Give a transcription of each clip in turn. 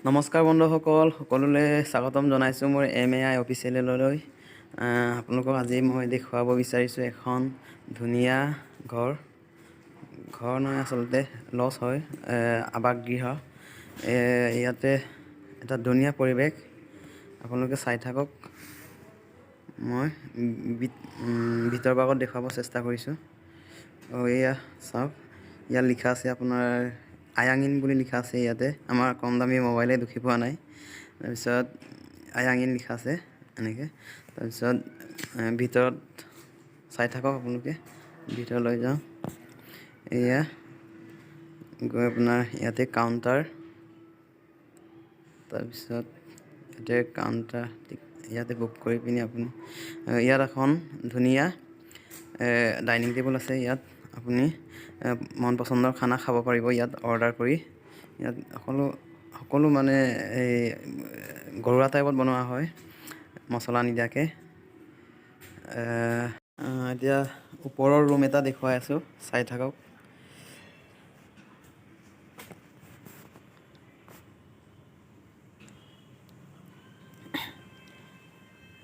নমস্কাৰ বন্ধুসকল, সকলোলৈ স্বাগতম জনাইছোঁ মোৰ MAI অফিচিয়েললৈ। আপোনালোকক আজি মই দেখুৱাব বিচাৰিছোঁ এখন ধুনীয়া ঘৰ নহয়, আচলতে লজ হয়, আৱাসগৃহ। ইয়াতে এটা ধুনীয়া পৰিৱেশ, আপোনালোকে চাই থাকক। মই ভিতৰ ভাগত দেখুৱাব চেষ্টা কৰিছোঁ। এয়া চাওক, ইয়াত লিখা আছে আপোনাৰ আয়াঙিন বুলি লিখা আছে। ইয়াতে আমাৰ কম দামী মোবাইলে দুখি পোৱা নাই। তাৰপিছত আয়াঙিন লিখা আছে এনেকৈ। তাৰপিছত ভিতৰত চাই থাকক আপোনালোকে, ভিতৰলৈ যাওঁ। এয়া গৈ আপোনাৰ ইয়াতে কাউণ্টাৰ, তাৰপিছত ইয়াতে বুক কৰি পিনি আপুনি ইয়াত এখন ধুনীয়া ডাইনিং টেবুল আছে। ইয়াত আপুনি মন পচন্দৰ খানা খাব পাৰিব ইয়াত অৰ্ডাৰ কৰি। ইয়াত সকলো মানে এই ঘৰুৱা টাইপত বনোৱা হয়, মছলা নিদিয়াকৈ। এতিয়া ওপৰৰ ৰুম এটা দেখুৱাই আছোঁ, চাই থাকক।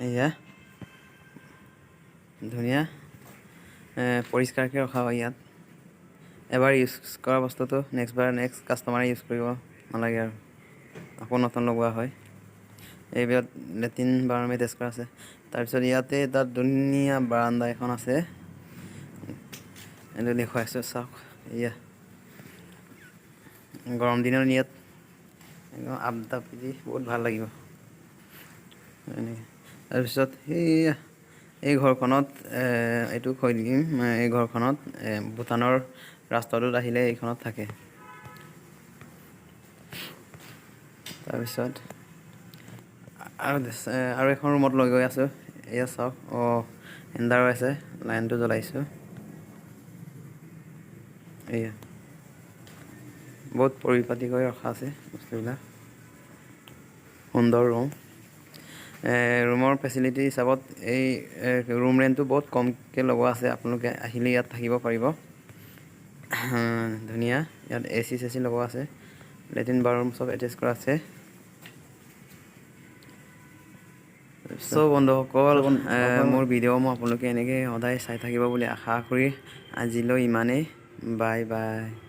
এয়া ধুনীয়া পৰিষ্কাৰকৈ ৰখা হয় ইয়াত। এবাৰ ইউজ কৰা বস্তুটো নেক্সট কাষ্টমাৰে ইউজ কৰিব নালাগে আৰু আকৌ নতুন লগোৱা হয়। এইবিলাক লেট্ৰিন বাথৰুম এটেচ কৰা আছে। তাৰপিছত ইয়াতে এটা ধুনীয়া বাৰাণ্ডা এখন আছে, এইটো দেখুৱাইছোঁ চাওক। এয়া গৰম দিনত ইয়াত একদম আড্ডা বহুত ভাল লাগিব এনেকৈ। তাৰপিছত এই ঘৰখনত এইটো কৈ দিম, এই ঘৰখনত ভূটানৰ ৰাষ্ট্ৰদূত আহিলে এইখনত থাকে। তাৰপিছত আৰু এখন ৰুমত লৈ গৈ আছোঁ। এয়া চাওক, এণ্ডাৰো আছে, লাইনটো জ্বলাইছোঁ। এয়া বহুত পৰিপাটি কৰি ৰখা আছে বস্তুবিলাক, সুন্দৰ ৰুম। ৰুমৰ ফেচিলিটি হিচাপত এই ৰুম ৰেণ্টটো বহুত কমকৈ লগোৱা আছে। আপোনালোকে আহিলে ইয়াত থাকিব পাৰিব। ধুনীয়া, ইয়াত AC লগোৱা আছে, লেট্ৰিন বাথৰুম চব এটেচ কৰা আছে। বন্ধুসকল, মোৰ ভিডিঅ'সমূহ আপোনালোকে এনেকৈ সদায় চাই থাকিব বুলি আশা কৰি আজিলৈ ইমানেই। Bye bye.